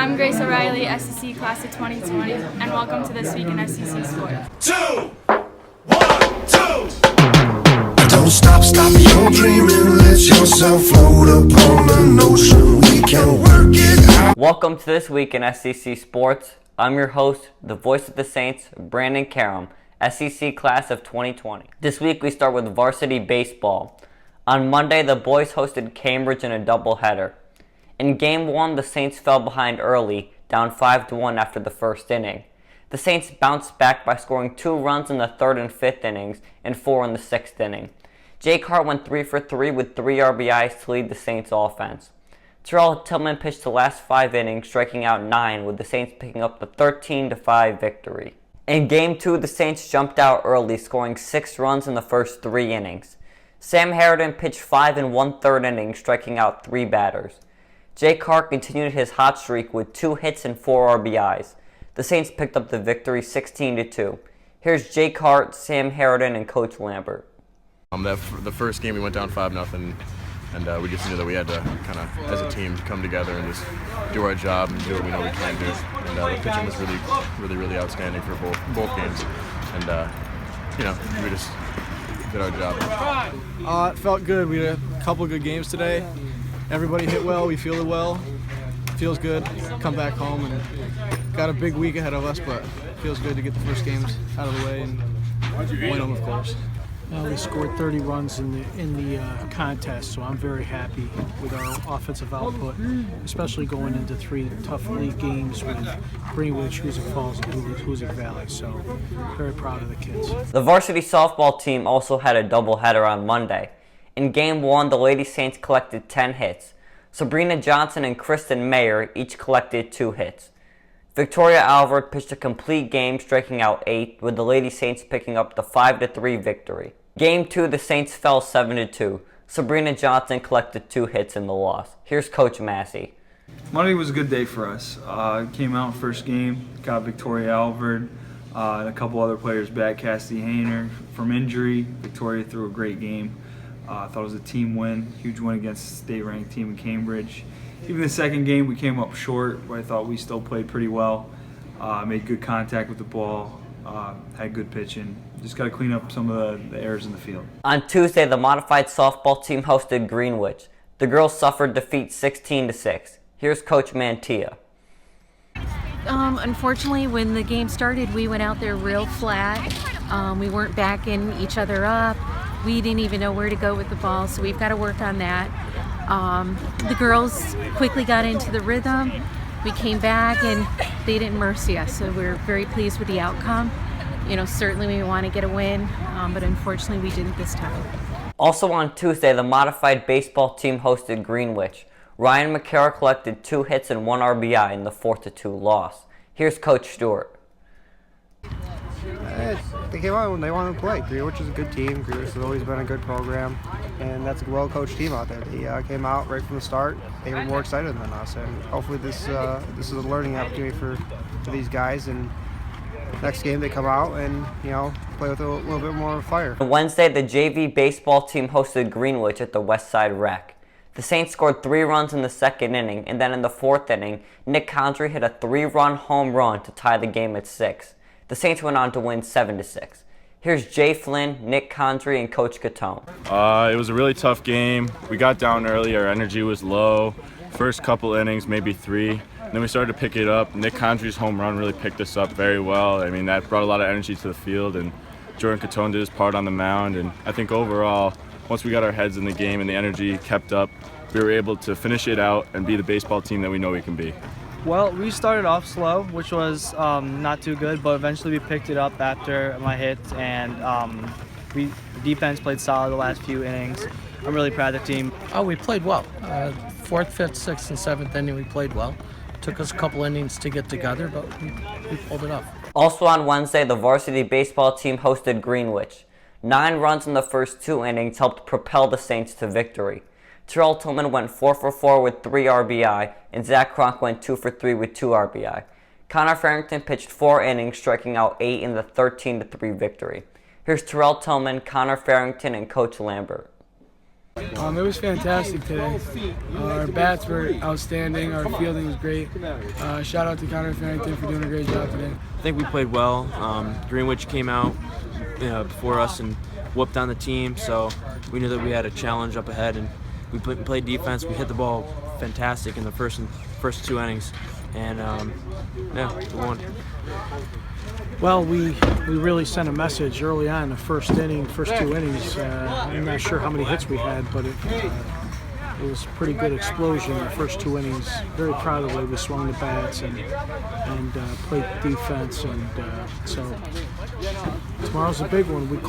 I'm Grace O'Reilly, SCC Class of 2020, and welcome to This Week in SCC Sports. 2, 1, 2. Don't stop your dreaming. Let yourself float upon an ocean. We can work it out. Welcome to This Week in SCC Sports. I'm your host, the voice of the Saints, Brandon Karam, SCC Class of 2020. This week we start with varsity baseball. On Monday, the boys hosted Cambridge in a doubleheader. In Game 1, the Saints fell behind early, down 5-1 after the first inning. The Saints bounced back by scoring 2 runs in the 3rd and 5th innings and 4 in the 6th inning. Jake Hart went 3 for 3 with 3 RBIs to lead the Saints offense. Terrell Tillman pitched the last 5 innings, striking out 9, with the Saints picking up the 13-5 victory. In Game 2, the Saints jumped out early, scoring 6 runs in the first 3 innings. Sam Harridan pitched 5 1/3 innings, striking out 3 batters. Jake Hart continued his hot streak with 2 hits and 4 RBIs. The Saints picked up the victory 16-2. Here's Jake Hart, Sam Harridan, and Coach Lambert. The first game we went down 5-0, and we just knew that we had to kind of, as a team, come together and just do our job and do what we know we can do. And the pitching was really outstanding for both games. And we just did our job. It felt good. We had a couple of good games today. Everybody hit well. We fielded well. Feels good. Come back home and got a big week ahead of us, but feels good to get the first games out of the way and win them, of course. We scored 30 runs in the contest, so I'm very happy with our offensive output, especially going into 3 tough league games with Greenwich, Hoosick Falls, and Hoosick Valley. So very proud of the kids. The varsity softball team also had a doubleheader on Monday. In Game 1, the Lady Saints collected 10 hits. Sabrina Johnson and Kristen Mayer each collected 2 hits. Victoria Alvord pitched a complete game, striking out 8, with the Lady Saints picking up the 5-3 victory. Game 2, the Saints fell 7-2. Sabrina Johnson collected 2 hits in the loss. Here's Coach Massey. Monday was a good day for us. Came out first game, got Victoria Alvord and a couple other players back. Cassidy Hayner from injury. Victoria threw a great game. I thought it was a team win, huge win against a state-ranked team in Cambridge. Even the second game, we came up short, but I thought we still played pretty well. Made good contact with the ball, had good pitching. Just got to clean up some of the errors in the field. On Tuesday, the modified softball team hosted Greenwich. The girls suffered defeat 16-6. Here's Coach Mantia. Unfortunately, when the game started, we went out there real flat. We weren't backing each other up. We didn't even know where to go with the ball, so we've got to work on that. The girls quickly got into the rhythm. We came back and they didn't mercy us, so we're very pleased with the outcome. Certainly we want to get a win, but unfortunately we didn't this time. Also on Tuesday, the modified baseball team hosted Greenwich. Ryan McCara collected 2 hits and 1 RBI in the 4-2 loss. Here's Coach Stewart. They came out when they wanted to play. Greenwich is a good team. Greenwich has always been a good program, and that's a well-coached team out there. They came out right from the start. They were more excited than us, and hopefully this is a learning opportunity for these guys. And next game they come out and play with a little bit more fire. On Wednesday, the JV baseball team hosted Greenwich at the Westside Rec. The Saints scored 3 runs in the 2nd inning, and then in the 4th inning, Nick Condrey hit a 3-run home run to tie the game at 6. The Saints went on to win 7-6. Here's Jay Flynn, Nick Condrey, and Coach Catone. It was a really tough game. We got down early. Our energy was low. First couple innings, maybe 3. Then we started to pick it up. Nick Condrey's home run really picked us up very well. I mean, that brought a lot of energy to the field, and Jordan Catone did his part on the mound. And I think overall, once we got our heads in the game and the energy kept up, we were able to finish it out and be the baseball team that we know we can be. Well, we started off slow, which was not too good, but eventually we picked it up after my hits, and the defense played solid the last few innings. I'm really proud of the team. Oh, we played well. 4th, 5th, 6th, and 7th inning, we played well. Took us a couple innings to get together, but we pulled it off. Also on Wednesday, the varsity baseball team hosted Greenwich. 9 runs in the first 2 innings helped propel the Saints to victory. Terrell Tillman went 4 for 4 with 3 RBI, and Zach Kronk went 2 for 3 with 2 RBI. Connor Farrington pitched 4 innings, striking out 8 in the 13-3 victory. Here's Terrell Tillman, Connor Farrington, and Coach Lambert. It was fantastic today. Our bats were outstanding. Our fielding was great. Shout out to Connor Farrington for doing a great job today. I think we played well. Greenwich came out before us and whooped on the team, so we knew that we had a challenge up ahead, and we played defense. We hit the ball fantastic in the first 2 innings, and we won. Well, we really sent a message early on in the first 2 innings. I'm not sure how many hits we had, but it was a pretty good explosion in the first 2 innings. Very proud of the way we swung the bats and played defense. And so tomorrow's a big one. We can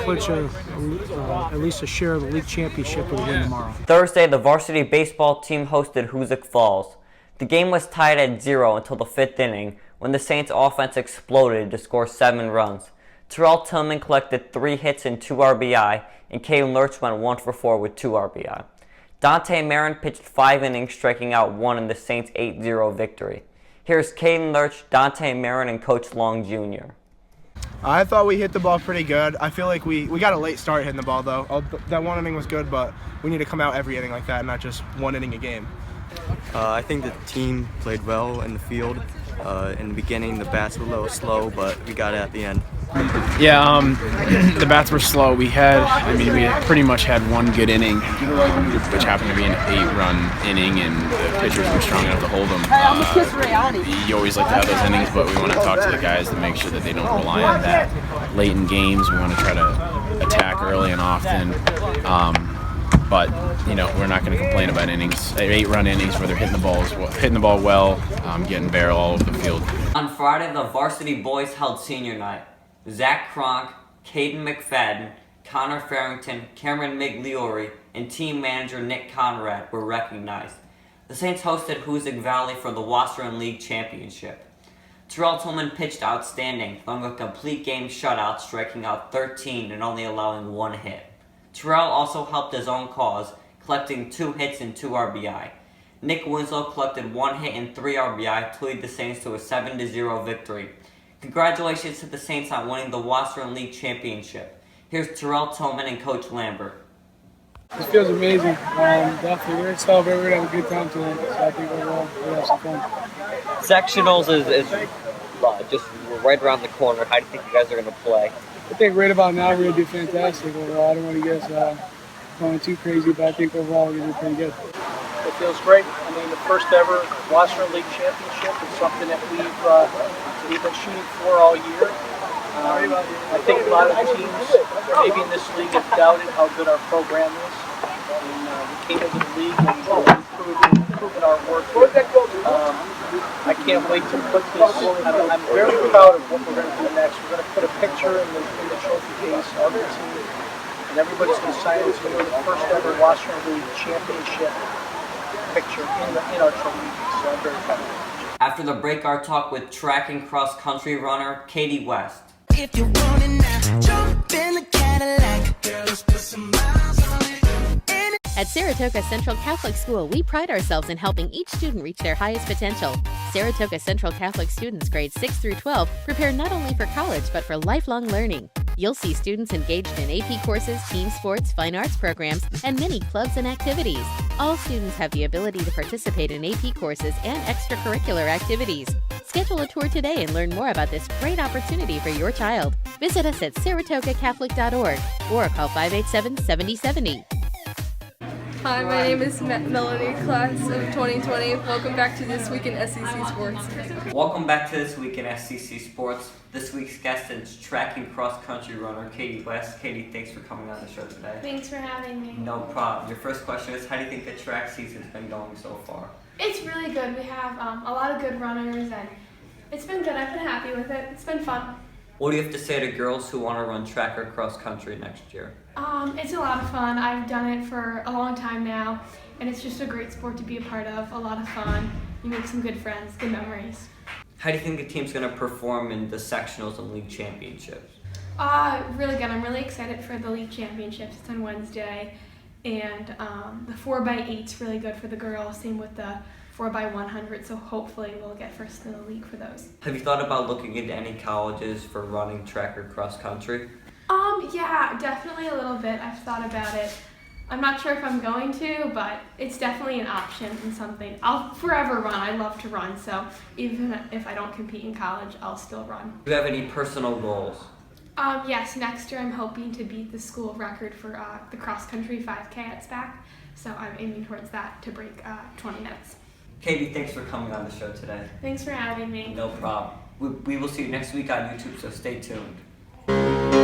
clinch at least a share of the league championship with a win tomorrow. Thursday, the varsity baseball team hosted Hoosick Falls. The game was tied at 0 until the 5th inning, when the Saints offense exploded to score 7 runs. Terrell Tillman collected 3 hits and 2 RBI, and Caden Lurch went 1 for 4 with 2 RBI. Dante Marin pitched 5 innings, striking out 1 in the Saints' 8-0 victory. Here's Caden Lurch, Dante Marin, and Coach Long Jr. I thought we hit the ball pretty good. I feel like we got a late start hitting the ball, though. That 1 inning was good, but we need to come out every inning like that, not just 1 inning a game. I think the team played well in the field. In the beginning, the bats were a little slow, but we got it at the end. Yeah, the bats were slow. We pretty much had 1 good inning, which happened to be an 8-run inning, and the pitchers were strong enough to hold them. You always like to have those innings, but we want to talk to the guys to make sure that they don't rely on that late in games. We want to try to attack early and often. But we're not going to complain about innings, 8-run innings where they're hitting the ball well, getting barrel all over the field. On Friday, the varsity boys held senior night. Zach Cronk, Caden McFadden, Connor Farrington, Cameron Migliori, and team manager Nick Conrad were recognized. The Saints hosted Hoosick Valley for the Wasserman League Championship. Terrell Tillman pitched outstanding, throwing a complete game shutout, striking out 13 and only allowing 1 hit. Terrell also helped his own cause, collecting 2 hits and 2 RBI. Nick Winslow collected 1 hit and 3 RBI to lead the Saints to a 7-0 victory. Congratulations to the Saints on winning the Wasserman League Championship. Here's Terrell Tillman and Coach Lambert. It feels amazing. Definitely, we're going to celebrate. We're going to have a good time tonight. So I think overall, we'll have some fun. Sectionals is just right around the corner. How do you think you guys are going to play? I think right about now we're going to do fantastic overall. I don't want to get going too crazy, but I think overall we're going to do pretty good. It feels great. I mean, the first ever Wasserman League Championship is something that we've been shooting for all year. I think a lot of teams, maybe in this league, have doubted how good our program is. And we came into the league and we've proven our worth. I can't wait to put this. I'm very proud of what we're going to do next. We're going to put a picture in the trophy case of the team, and everybody's going to sign it. It's going to be the first ever Wasserman League Championship picture in our trophy case. So I'm very proud of it. After the break, our talk with track and cross country runner Katie West. If you're running now, jump in the Cadillac. Girl, let's put some miles on it. At Saratoga Central Catholic School, we pride ourselves in helping each student reach their highest potential. Saratoga Central Catholic students grades 6 through 12 prepare not only for college, but for lifelong learning. You'll see students engaged in AP courses, team sports, fine arts programs, and many clubs and activities. All students have the ability to participate in AP courses and extracurricular activities. Schedule a tour today and learn more about this great opportunity for your child. Visit us at saratogacatholic.org or call 587-7070. Hi, my name is Melanie, class of 2020. Welcome back to This Week in SCC Sports. Welcome back to This Week in SCC Sports. This week's guest is track and cross country runner Katie West. Katie, thanks for coming on the show today. Thanks for having me. No problem. Your first question is, how do you think the track season's been going so far? It's really good. We have a lot of good runners, and it's been good. I've been happy with it. It's been fun. What do you have to say to girls who want to run track or cross country next year? It's a lot of fun. I've done it for a long time now, and it's just a great sport to be a part of. A lot of fun. You make some good friends, good memories. How do you think the team's going to perform in the sectionals and league championships? Really good. I'm really excited for the league championships. It's on Wednesday, and the 4x8's really good for the girls. Same with the 4x100, so hopefully we'll get first in the league for those. Have you thought about looking into any colleges for running track or cross country? Yeah, definitely a little bit. I've thought about it. I'm not sure if I'm going to, but it's definitely an option and something. I'll forever run. I love to run, so even if I don't compete in college, I'll still run. Do you have any personal goals? Yes, next year I'm hoping to beat the school record for the cross-country 5K at SPAC, so I'm aiming towards that to break 20 minutes. Katie, thanks for coming on the show today. Thanks for having me. No problem. We will see you next week on YouTube, so stay tuned.